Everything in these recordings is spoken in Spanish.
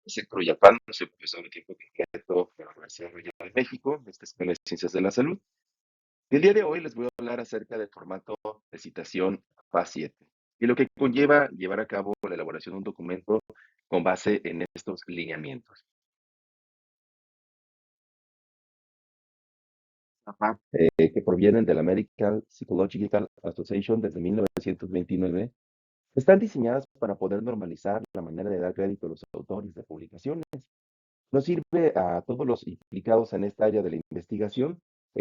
Soy Cruyapán, soy profesor de tiempo completo de la Universidad Royal de México, de esta Escuela de Ciencias de la Salud. Y el día de hoy les voy a hablar acerca del formato de citación FA7 y lo que conlleva llevar a cabo la elaboración de un documento con base en estos lineamientos. Que provienen de la American Psychological Association desde 1929, están diseñadas para poder normalizar la manera de dar crédito a los autores de publicaciones. Nos sirve a todos los implicados en esta área de la investigación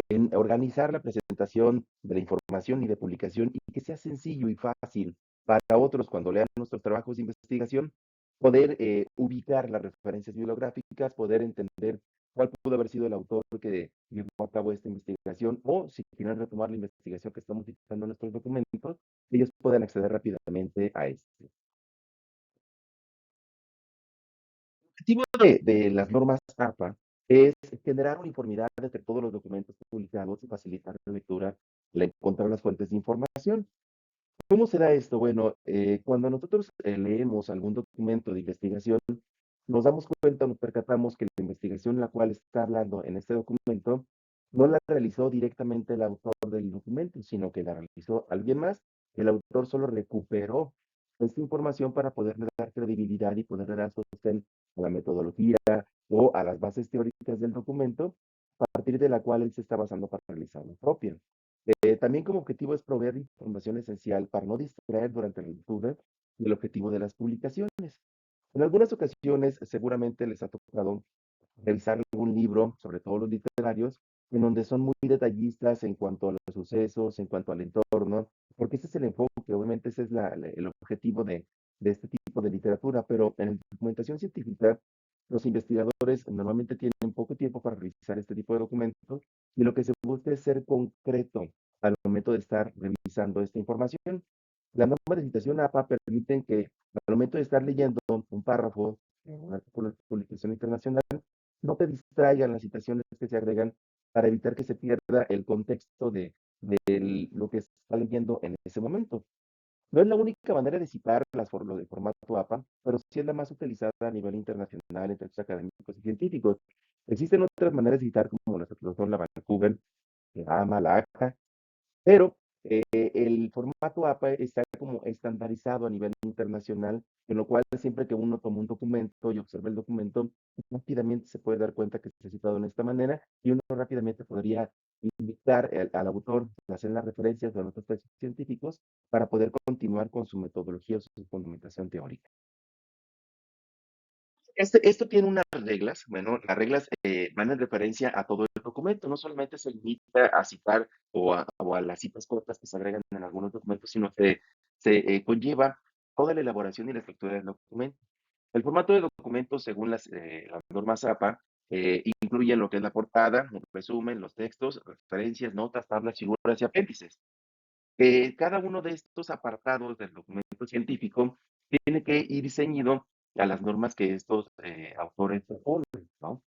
en organizar la presentación de la información y de publicación y que sea sencillo y fácil para otros cuando lean nuestros trabajos de investigación, poder ubicar las referencias bibliográficas, poder entender cuál pudo haber sido el autor que llevó a cabo esta investigación o si quieren retomar la investigación que estamos citando en nuestros documentos, ellos puedan acceder rápidamente a este. Objetivo de las normas APA es generar uniformidad entre todos los documentos publicados y facilitar la lectura al encontrar las fuentes de información. ¿Cómo se da esto? Bueno, cuando nosotros leemos algún documento de investigación, nos damos cuenta, nos percatamos que la investigación en la cual está hablando en este documento no la realizó directamente el autor del documento, sino que la realizó alguien más. El autor solo recuperó esta información para poderle dar credibilidad y poderle dar sostén a la metodología o a las bases teóricas del documento, a partir de la cual él se está basando para realizar la propia. También como objetivo es proveer información esencial para no distraer durante la lectura del objetivo de las publicaciones. En algunas ocasiones seguramente les ha tocado revisar algún libro, sobre todo los literarios, en donde son muy detallistas en cuanto a los sucesos, en cuanto al entorno, porque ese es el enfoque, obviamente ese es el objetivo de este tipo de literatura, pero en la documentación científica, los investigadores normalmente tienen poco tiempo para revisar este tipo de documentos y lo que se busca es ser concreto al momento de estar revisando esta información. Las normas de citación APA permiten que al momento de estar leyendo un párrafo en un artículo de publicación internacional, no te distraigan las citaciones que se agregan para evitar que se pierda el contexto de lo que se está leyendo en ese momento. No es la única manera de citar lo de formato APA, pero sí es la más utilizada a nivel internacional entre los académicos y científicos. Existen otras maneras de citar como las que son la Vancouver, la AMA, la ACA, pero el formato APA está como estandarizado a nivel internacional, en lo cual siempre que uno toma un documento y observa el documento, rápidamente se puede dar cuenta que está citado de esta manera y uno rápidamente podría invitar al autor a hacer las referencias de otros textos científicos para poder continuar con su metodología o su fundamentación teórica. Esto tiene unas reglas, bueno, las reglas van en referencia a todo el documento, no solamente se limita a citar o a las citas cortas que se agregan en algunos documentos, sino que se conlleva toda la elaboración y la estructura del documento. El formato de documento, según las normas APA, incluyen lo que es la portada, un resumen, los textos, referencias, notas, tablas, figuras y apéndices. Cada uno de estos apartados del documento científico tiene que ir ceñido a las normas que estos autores proponen, ¿no?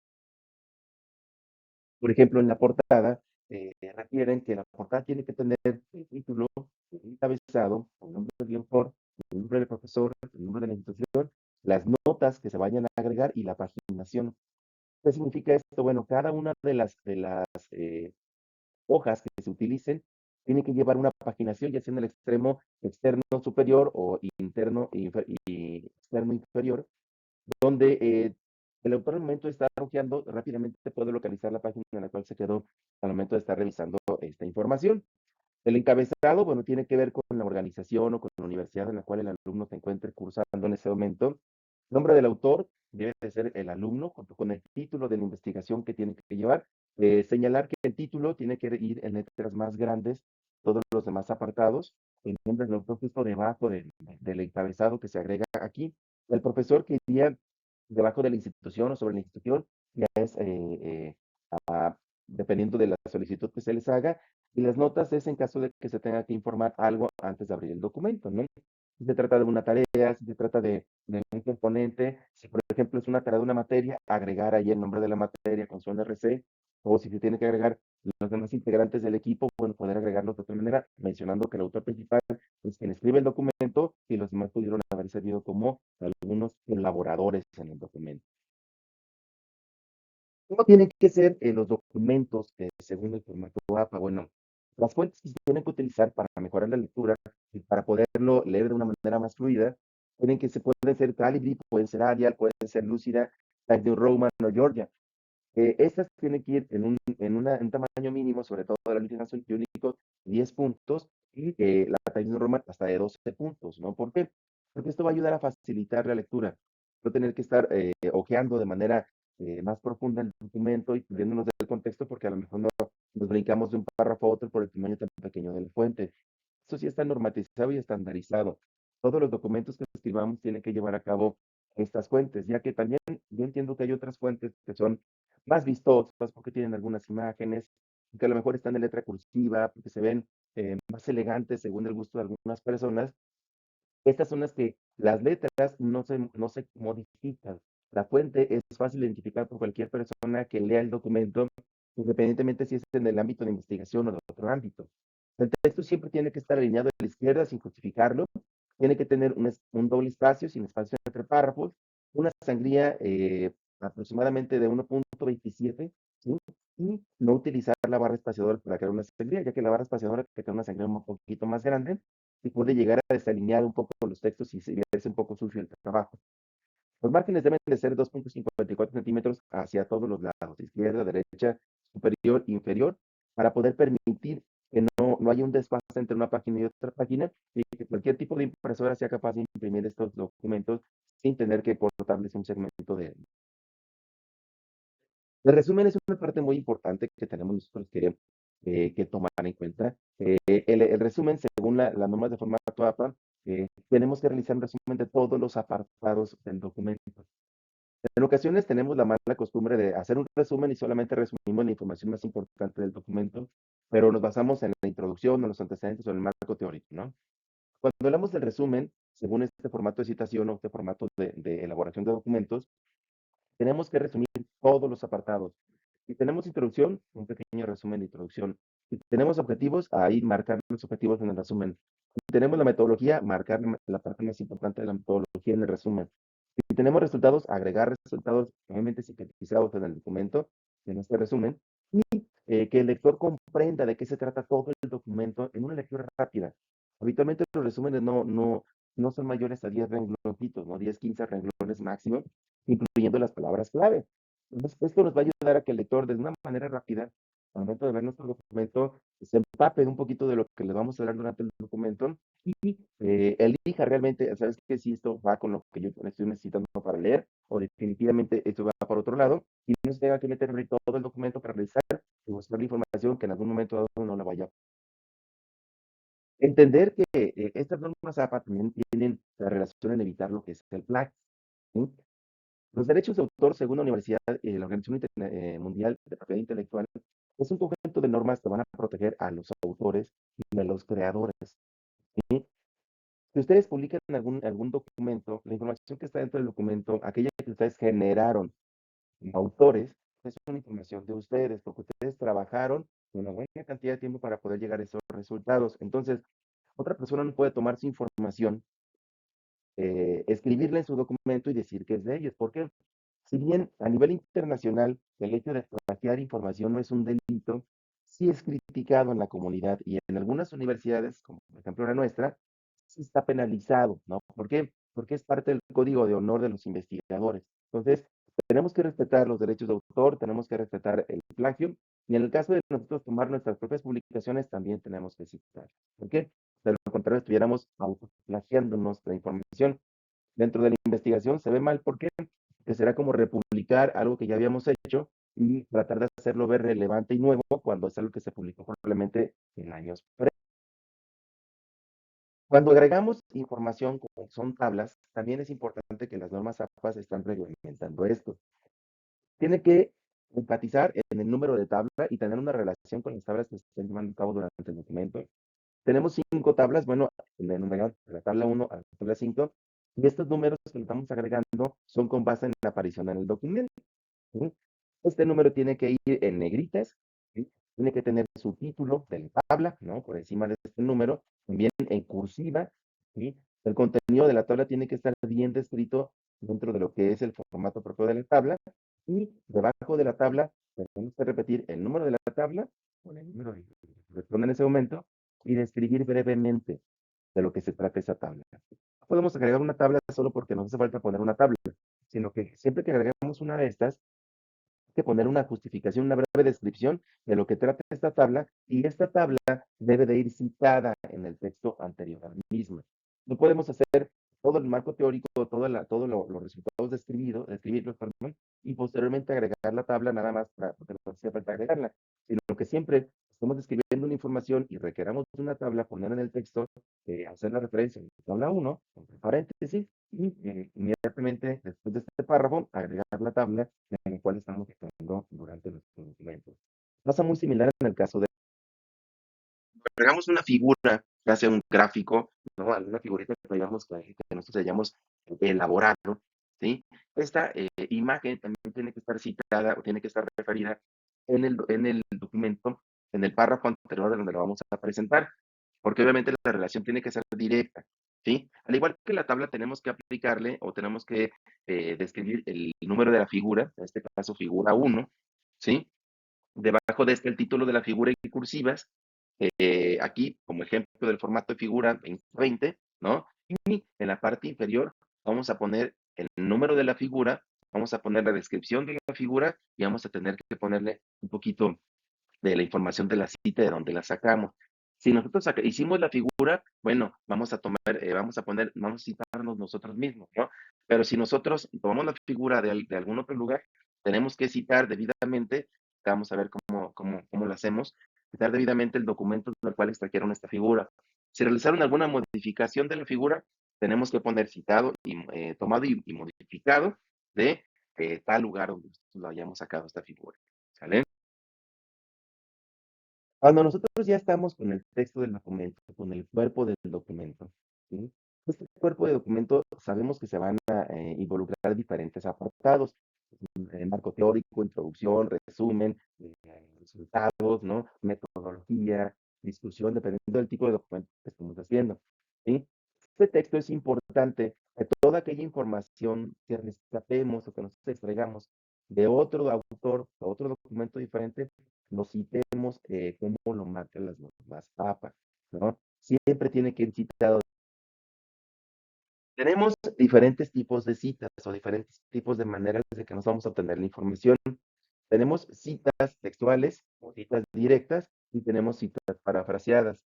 Por ejemplo, en la portada refieren que la portada tiene que tener el título, el encabezado, el nombre del autor, el nombre del profesor, el nombre de la institución, las notas que se vayan a agregar y la paginación. ¿Qué significa esto? Bueno, cada una de las hojas que se utilicen tiene que llevar una paginación, ya sea en el extremo externo superior o interno y externo inferior, donde el autor al momento de estar hojeando rápidamente puede localizar la página en la cual se quedó al momento de estar revisando esta información. El encabezado, bueno, tiene que ver con la organización o con la universidad en la cual el alumno se encuentre cursando en ese momento. Nombre del autor debe de ser el alumno, junto con el título de la investigación que tiene que llevar. Señalar que el título tiene que ir en letras más grandes, todos los demás apartados. El nombre del autor justo debajo del encabezado que se agrega aquí. El profesor que iría debajo de la institución o sobre la institución, ya es dependiendo de la solicitud que se les haga, y las notas es en caso de que se tenga que informar algo antes de abrir el documento, ¿no? Si se trata de una tarea, si se trata de un componente, si por ejemplo es una tarea de una materia, agregar ahí el nombre de la materia con su NRC, o si se tiene que agregar los demás integrantes del equipo, bueno, poder agregarlos de otra manera, mencionando que el autor principal es quien escribe el documento y los demás pudieron haber servido como algunos colaboradores en el documento. ¿Cómo tienen que ser los documentos según el formato APA? Bueno, las fuentes que se tienen que utilizar para mejorar la lectura y para poderlo leer de una manera más fluida, pueden ser Calibri, pueden ser Arial, pueden ser Lucida, Times New Roman o Georgia. Estas tienen que ir en un tamaño mínimo, sobre todo de la línea azul y único, 10 puntos, y la Times New Roman hasta de 12 puntos, ¿no? ¿Por qué? Porque esto va a ayudar a facilitar la lectura, no tener que estar ojeando de manera más profunda el documento y perdiéndonos del contexto, porque a lo mejor no nos brincamos de un párrafo a otro por el tamaño tan pequeño de la fuente. Eso sí está normatizado y estandarizado. Todos los documentos que escribamos tienen que llevar a cabo estas fuentes, ya que también yo entiendo que hay otras fuentes que son más vistosas porque tienen algunas imágenes, que a lo mejor están en letra cursiva, porque se ven más elegantes según el gusto de algunas personas. Estas son las que las letras no se modifican. La fuente es fácil de identificar por cualquier persona que lea el documento, independientemente si es en el ámbito de investigación o de otro ámbito. El texto siempre tiene que estar alineado a la izquierda sin justificarlo, tiene que tener un doble espacio sin espacio entre párrafos, una sangría aproximadamente de 1.27, ¿sí? Y no utilizar la barra espaciadora para crear una sangría, ya que la barra espaciadora que crea una sangría un poquito más grande y puede llegar a desalinear un poco los textos y verse un poco sucio el trabajo. Los márgenes deben de ser 2.54 centímetros hacia todos los lados, izquierda, derecha, superior, inferior, para poder permitir que no haya un desfase entre una página y otra página y que cualquier tipo de impresora sea capaz de imprimir estos documentos sin tener que cortarles un segmento de... El resumen es una parte muy importante que tenemos nosotros que tomar en cuenta. El resumen, según las normas de formato APA, tenemos que realizar un resumen de todos los apartados del documento. En ocasiones tenemos la mala costumbre de hacer un resumen y solamente resumimos la información más importante del documento, pero nos basamos en la introducción, en los antecedentes o en el marco teórico, ¿no? Cuando hablamos del resumen, según este formato de citación o este formato de elaboración de documentos, tenemos que resumir todos los apartados. Si tenemos introducción, un pequeño resumen de introducción. Si tenemos objetivos, ahí marcar los objetivos en el resumen. Si tenemos la metodología, marcar la parte más importante de la metodología en el resumen. Si tenemos resultados, agregar resultados obviamente sintetizados en el documento, en este resumen, y que el lector comprenda de qué se trata todo el documento en una lectura rápida. Habitualmente los resúmenes no son mayores a 10 rengloncitos, ¿no? 10, 15 renglones máximo, incluyendo las palabras clave. Entonces, esto nos va a ayudar a que el lector, de una manera rápida, al momento de ver nuestro documento, se empape un poquito de lo que le vamos a hablar durante el documento y elija realmente, ¿sabes qué? Si esto va con lo que yo estoy necesitando para leer, o definitivamente esto va por otro lado, y no se tenga que meter en todo el documento para revisar y buscar la información que en algún momento dado no la vaya. Entender que estas normas APA también tienen la relación en evitar lo que es el plagio, ¿sí? Los derechos de autor, según la Universidad, la Organización Mundial de Propiedad Intelectual, es un conjunto de normas que van a proteger a los autores y a los creadores. ¿Sí? Si ustedes publican algún documento, la información que está dentro del documento, aquella que ustedes generaron como autores, es una información de ustedes, porque ustedes trabajaron una buena cantidad de tiempo para poder llegar a esos resultados. Entonces, otra persona no puede tomar su información, escribirla en su documento y decir que es de ellos. ¿Por qué? Si bien a nivel internacional el hecho de plagiar información no es un delito, sí es criticado en la comunidad y en algunas universidades, como por ejemplo la nuestra, sí está penalizado, ¿no? ¿Por qué? Porque es parte del código de honor de los investigadores. Entonces, tenemos que respetar los derechos de autor, tenemos que respetar el plagio y en el caso de nosotros tomar nuestras propias publicaciones también tenemos que citar. ¿Por qué? De lo contrario, estuviéramos autoplagiándonos la información. Dentro de la investigación se ve mal, ¿por qué? Que será como republicar algo que ya habíamos hecho y tratar de hacerlo ver relevante y nuevo cuando es algo que se publicó probablemente en años previos. Cuando agregamos información como son tablas, también es importante que las normas APA están reglamentando esto. Tiene que enfatizar en el número de tabla y tener una relación con las tablas que se estén llevando a cabo durante el documento. Tenemos 5 tablas, bueno, en el número de la tabla 1 a la tabla 5, y estos números que le estamos agregando son con base en la aparición en el documento. ¿Sí? Este número tiene que ir en negritas, ¿sí? tiene que tener su título de la tabla, ¿no? Por encima de este número, también en cursiva, ¿sí? El contenido de la tabla tiene que estar bien descrito dentro de lo que es el formato propio de la tabla, y debajo de la tabla tenemos que repetir el número de la tabla con el número que corresponde en ese momento y describir brevemente de lo que se trata esa tabla. No podemos agregar una tabla solo porque nos hace falta poner una tabla, sino que siempre que agregamos una de estas, que poner una justificación, una breve descripción de lo que trata esta tabla, y esta tabla debe de ir citada en el texto anterior al mismo. No podemos hacer todo el marco teórico, todos los resultados describirlos, perdón, y posteriormente agregar la tabla nada más porque nos hace falta agregarla, sino que siempre estamos describiendo una información y requeramos una tabla, poner en el texto, hacer la referencia en la tabla 1, entre paréntesis, y inmediatamente después de este párrafo, agregar la tabla en el cual estamos usando durante nuestro documento. Pasa muy similar en el caso de agregamos una figura, ya sea un gráfico, ¿no? Alguna figurita que digamos que nosotros hayamos elaborado, ¿sí? Esta imagen también tiene que estar citada o tiene que estar referida en el documento, en el párrafo anterior de donde lo vamos a presentar, porque obviamente la relación tiene que ser directa, ¿sí? Al igual que la tabla tenemos que aplicarle o tenemos que describir el número de la figura, en este caso figura 1, ¿sí? Debajo de este el título de la figura en cursivas, aquí como ejemplo del formato de figura 2020, ¿no? Y en la parte inferior vamos a poner el número de la figura, vamos a poner la descripción de la figura y vamos a tener que ponerle un poquito de la información de la cita de donde la sacamos. Si nosotros hicimos la figura, bueno, vamos a citarnos nosotros mismos, ¿no? Pero si nosotros tomamos la figura de algún otro lugar, tenemos que citar debidamente, vamos a ver cómo lo hacemos, citar debidamente el documento del cual extrajeron esta figura. Si realizaron alguna modificación de la figura, tenemos que poner citado y tomado y modificado de tal lugar donde lo hayamos sacado esta figura. ¿Sale? Cuando nosotros ya estamos con el texto del documento, con el cuerpo del documento, ¿sí? Este cuerpo de documento sabemos que se van a involucrar diferentes apartados, marco teórico, introducción, resumen, resultados, ¿no? Metodología, discusión, dependiendo del tipo de documento que estemos haciendo, ¿sí? Este texto es importante que toda aquella información que rescatemos o que nos extraigamos de otro autor, de otro documento diferente, lo citemos como lo marcan las normas APA, ¿no? Siempre tiene que ir citado. Tenemos diferentes tipos de citas o diferentes tipos de maneras de que nos vamos a obtener la información. Tenemos citas textuales o citas directas y tenemos citas parafraseadas.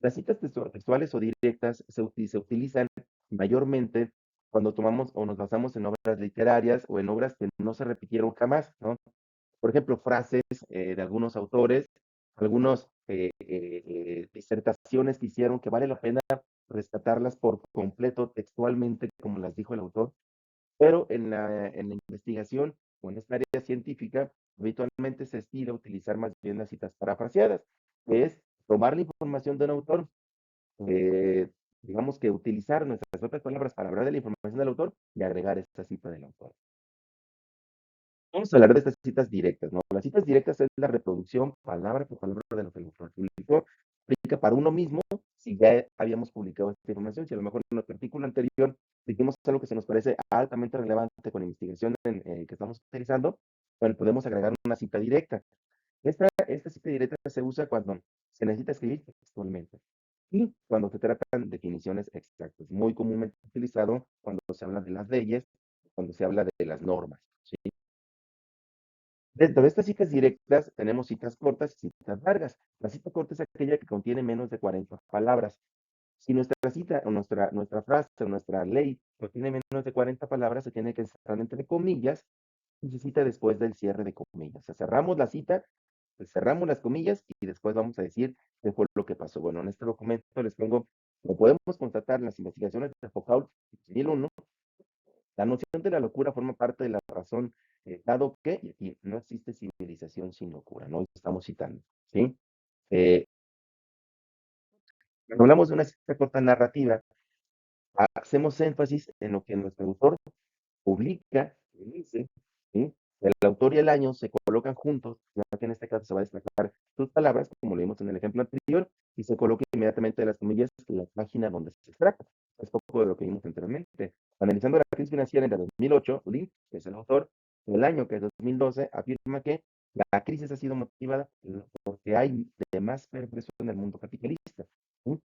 Las citas textuales o directas se utilizan mayormente cuando tomamos o nos basamos en obras literarias o en obras que no se repitieron jamás, ¿no? Por ejemplo, frases de algunos autores, algunas disertaciones que hicieron que vale la pena rescatarlas por completo textualmente, como las dijo el autor, pero en la investigación o en esta área científica, habitualmente se estila utilizar más bien las citas parafraseadas, que es tomar la información de un autor, eh, digamos que utilizar nuestras propias palabras para hablar de la información del autor y agregar esta cita del autor. Vamos a hablar de estas citas directas, ¿no? Las citas directas es la reproducción palabra por palabra de lo que el autor publicó. Aplica para uno mismo si ya habíamos publicado esta información, si a lo mejor en nuestro artículo anterior dijimos algo que se nos parece altamente relevante con la investigación que estamos utilizando, bueno, podemos agregar una cita directa. Esta cita directa se usa cuando se necesita escribir textualmente y cuando se tratan definiciones exactas. Muy comúnmente utilizado cuando se habla de las leyes, cuando se habla de las normas, ¿sí? Dentro de estas citas directas tenemos citas cortas y citas largas. La cita corta es aquella que contiene menos de 40 palabras. Si nuestra cita o nuestra frase o nuestra ley contiene menos de 40 palabras, se tiene que cerrar entre comillas y se cita después del cierre de comillas. O sea, cerramos la cita, pues cerramos las comillas y después vamos a decir qué fue lo que pasó. Bueno, en este documento les pongo, como podemos constatar en las investigaciones de Foucault 2001, la noción de la locura forma parte de la razón, dado que, y aquí, no existe civilización sin locura, no estamos citando, ¿sí? Eh, Cuando hablamos de una cita corta narrativa, hacemos énfasis en lo que nuestro autor publica, dice, ¿sí? El autor y el año se colocan juntos, ya que en este caso se va a destacar palabras, como lo vimos en el ejemplo anterior, y se coloca inmediatamente de las comillas la página donde se extracta. Es poco de lo que vimos anteriormente. Analizando la crisis financiera en el 2008, Lynch, que es el autor, en el año que es 2012, afirma que la crisis ha sido motivada porque hay de más perverso en el mundo capitalista. ¿Sí?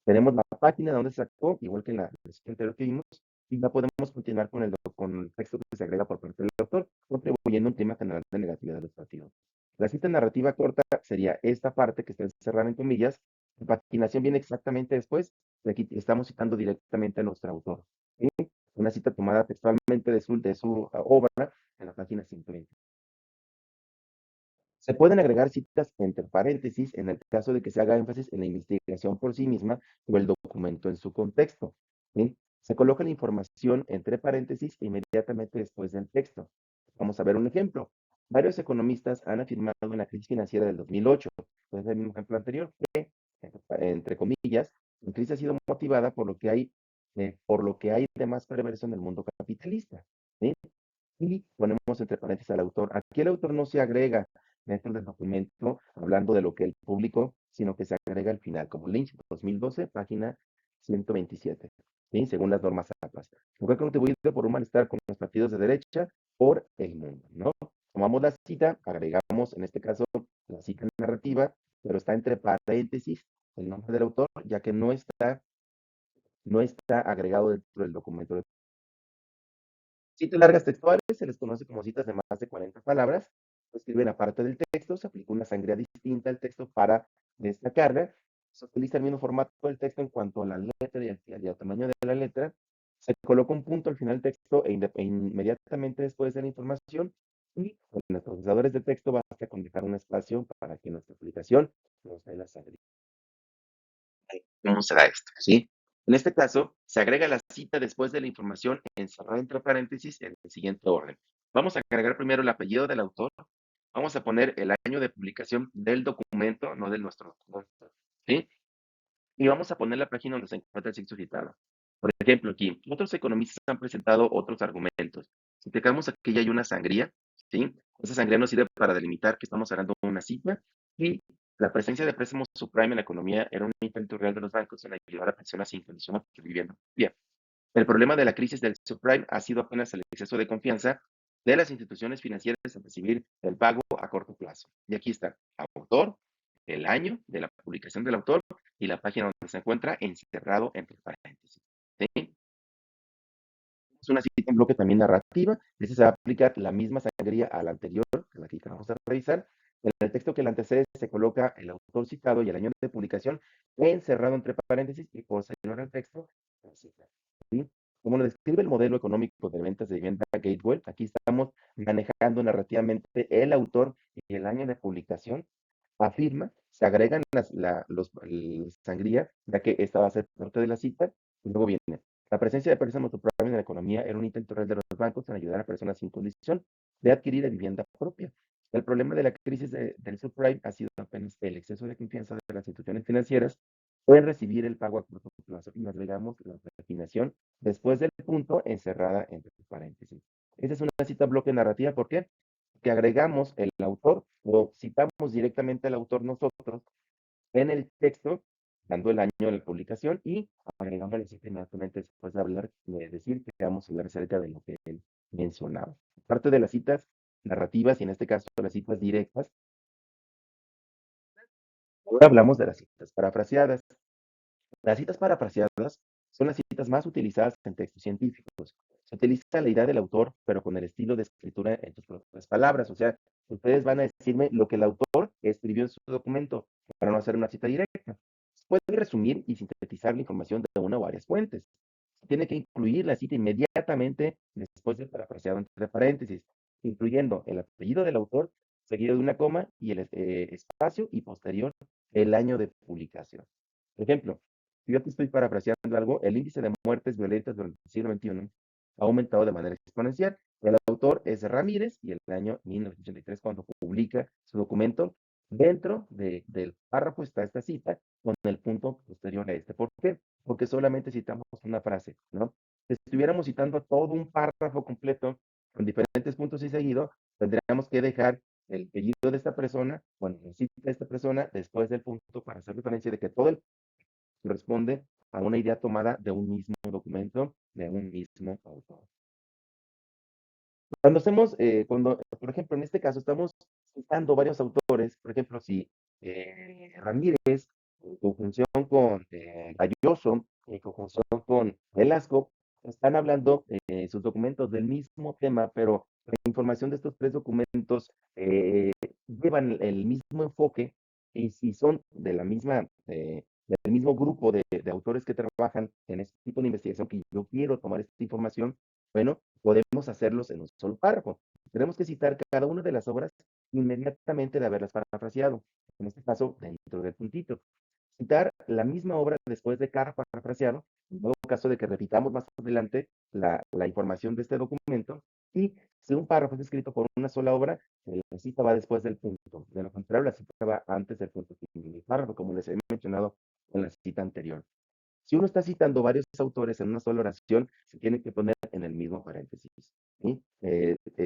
Tenemos la página donde se sacó, igual que en la sesión anterior que vimos, y ya podemos continuar con el texto que se agrega por parte del autor, contribuyendo a un clima general de negatividad del partido. La cita narrativa corta sería esta parte que está encerrada en comillas. La patinación viene exactamente después, de aquí estamos citando directamente a nuestro autor. ¿Sí? Una cita tomada textualmente de su obra en la página 120. Se pueden agregar citas entre paréntesis en el caso de que se haga énfasis en la investigación por sí misma o el documento en su contexto. ¿Sí? Se coloca la información entre paréntesis inmediatamente después del texto. Vamos a ver un ejemplo. Varios economistas han afirmado en la crisis financiera del 2008, es el mismo ejemplo anterior, que, entre comillas, la crisis ha sido motivada por lo que hay de más perverso en el mundo capitalista. ¿Sí? Y ponemos entre paréntesis al autor. Aquí el autor no se agrega dentro del documento hablando de lo que él publicó, sino que se agrega al final, como Lynch 2012, página 127, ¿sí? Según las normas APAS. Lo que ha contribuido por un malestar con los partidos de derecha por el mundo, ¿no? Tomamos la cita, agregamos en este caso la cita narrativa, pero está entre paréntesis el nombre del autor, ya que no está agregado dentro del documento. Citas largas textuales se les conoce como citas de más de 40 palabras. Se escriben aparte del texto, se aplica una sangría distinta al texto para destacarla. Se utiliza el mismo formato del texto en cuanto a la letra y al tamaño de la letra. Se coloca un punto al final del texto e inmediatamente después de la información. Y con los procesadores de texto basta con dejar un espacio para que nuestra aplicación nos dé la sangría. ¿Cómo será esto? ¿Sí? En este caso, se agrega la cita después de la información encerrada entre paréntesis en el siguiente orden. Vamos a agregar primero el apellido del autor. Vamos a poner el año de publicación del documento, no de nuestro documento. ¿Sí? Y vamos a poner la página donde se encuentra el sitio citado. Por ejemplo, aquí, otros economistas han presentado otros argumentos. Si tocamos aquí ya hay una sangría, ¿sí? Esa sangría nos sirve para delimitar que estamos hablando de una cifra y la presencia de préstamos subprime en la economía era un intento real de los bancos en ayudar a personas sin condición de vivienda. Bien, el problema de la crisis del subprime ha sido apenas el exceso de confianza de las instituciones financieras en recibir el pago a corto plazo. Y aquí está, autor, el año de la publicación del autor y la página donde se encuentra encerrado entre paréntesis. ¿Sí? Es una cita en bloque también narrativa. Ese se va a aplicar la misma sangría a la anterior, que la que vamos a revisar. En el texto que le antecede se coloca el autor citado y el año de publicación encerrado entre paréntesis y posterior al texto. ¿Sí? Como lo describe el modelo económico de ventas de vivienda Gateway, aquí estamos manejando narrativamente el autor y el año de publicación. Afirma, se agregan la sangría, ya que esta va a ser parte de la cita, y luego viene. La presencia de préstamos subprime en la economía era un intento real de los bancos en ayudar a personas sin condición de adquirir vivienda propia. El problema de la crisis del subprime ha sido apenas el exceso de confianza de las instituciones financieras en recibir el pago a corto plazo. Y nos agregamos la definición después del punto encerrada entre paréntesis. Esta es una cita bloque narrativa, ¿por qué? Que agregamos el autor o citamos directamente al autor nosotros en el texto, dando el año de la publicación y agregamos la cita inmediatamente después de decir que vamos a hablar acerca de lo que él mencionaba. Parte de las citas narrativas y en este caso las citas directas, ahora hablamos de las citas parafraseadas. Las citas parafraseadas son las citas más utilizadas en textos científicos. Se utiliza la idea del autor, pero con el estilo de escritura en tus propias palabras. O sea, ustedes van a decirme lo que el autor escribió en su documento para no hacer una cita directa. Puede resumir y sintetizar la información de una o varias fuentes. Tiene que incluir la cita inmediatamente después del parafraseado entre paréntesis, incluyendo el apellido del autor, seguido de una coma y el espacio y posterior el año de publicación. Por ejemplo, si yo te estoy parafraseando algo, el índice de muertes violentas durante el siglo XXI ha aumentado de manera exponencial. El autor es Ramírez y el año 1983 cuando publica su documento, dentro del párrafo está esta cita con el punto posterior a este. ¿Por qué? Porque solamente citamos una frase, ¿no? Si estuviéramos citando todo un párrafo completo con diferentes puntos y seguido, tendríamos que dejar el apellido de esta persona, bueno, la cita de esta persona, después del punto para hacer referencia de que todo el corresponde a una idea tomada de un mismo documento, de un mismo autor. Cuando hacemos, por ejemplo, en este caso estamos citando varios autores, por ejemplo, si Ramírez, en conjunción con Galloso, en conjunción con Velasco, están hablando sus documentos del mismo tema, pero la información de estos tres documentos llevan el mismo enfoque y si son de la misma, del mismo grupo de autores que trabajan en este tipo de investigación que yo quiero tomar esta información, bueno, podemos hacerlos en un solo párrafo. Tenemos que citar cada una de las obras inmediatamente de haberlas parafraseado, en este caso dentro del puntito. Citar la misma obra después de cada parafraseado, en todo caso de que repitamos más adelante la información de este documento, y si un párrafo es escrito por una sola obra, la cita va después del punto. De lo contrario, la cita va antes del punto del párrafo, como les he mencionado en la cita anterior. Si uno está citando varios autores en una sola oración, se tiene que poner en el mismo paréntesis, ¿sí?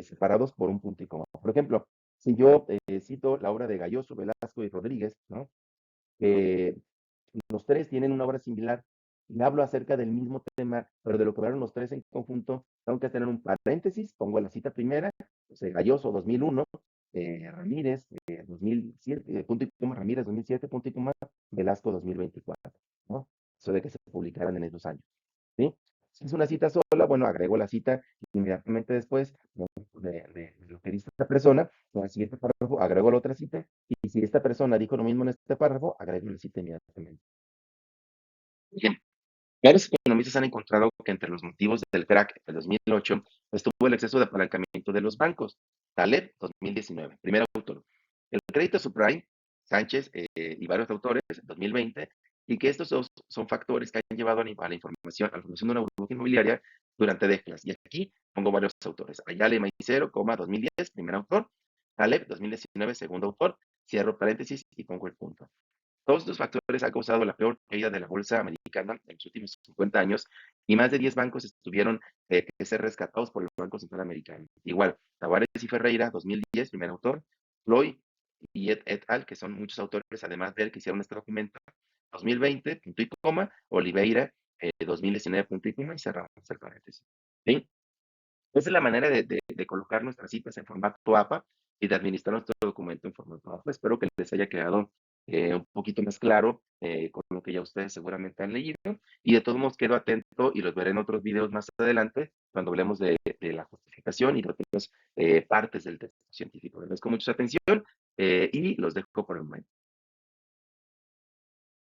Separados por un punto y coma. Por ejemplo, si yo cito la obra de Galloso, Velasco y Rodríguez, ¿no? Eh, los tres tienen una obra similar y hablo acerca del mismo tema, pero de lo que hablaron los tres en conjunto, tengo que tener un paréntesis, pongo la cita primera, o sea, Galloso 2001, Ramírez 2007, punto y coma, Ramírez 2007, punto y coma, Velasco 2024, ¿no? Eso de que se publicaran en esos años, ¿sí? Si es una cita sola, bueno, agrego la cita inmediatamente después, ¿no? de lo que dice esta persona, en el siguiente párrafo agrego la otra cita, y si esta persona dijo lo mismo en este párrafo, agrego la cita inmediatamente. Bien, varios economistas han encontrado que entre los motivos del crack del 2008 estuvo el exceso de apalancamiento de los bancos. Taleb, 2019, primer autor. El crédito subprime, Sánchez y varios autores, 2020, y que estos dos son factores que han llevado a la información, a la formación de una burbuja inmobiliaria durante décadas. Y aquí pongo varios autores. Ayala y Maicero, 2010, primer autor. Taleb, 2019, segundo autor. Cierro paréntesis y pongo el punto. Todos estos factores han causado la peor caída de la bolsa americana en los últimos 50 años y más de 10 bancos estuvieron que ser rescatados por el Banco Central Americano. Igual, Tavares y Ferreira, 2010, primer autor, Floyd y et al., que son muchos autores, además de él, que hicieron este documento, 2020, punto y coma, Oliveira, 2019, punto y coma, y cerramos el paréntesis. ¿Sí? Esa es la manera de colocar nuestras citas en formato APA y de administrar nuestro documento en formato APA. Espero que les haya quedado un poquito más claro con lo que ya ustedes seguramente han leído. Y de todos modos quedo atento y los veré en otros videos más adelante cuando hablemos de la justificación y de otras partes del texto científico. Les agradezco mucho su atención y los dejo por el momento.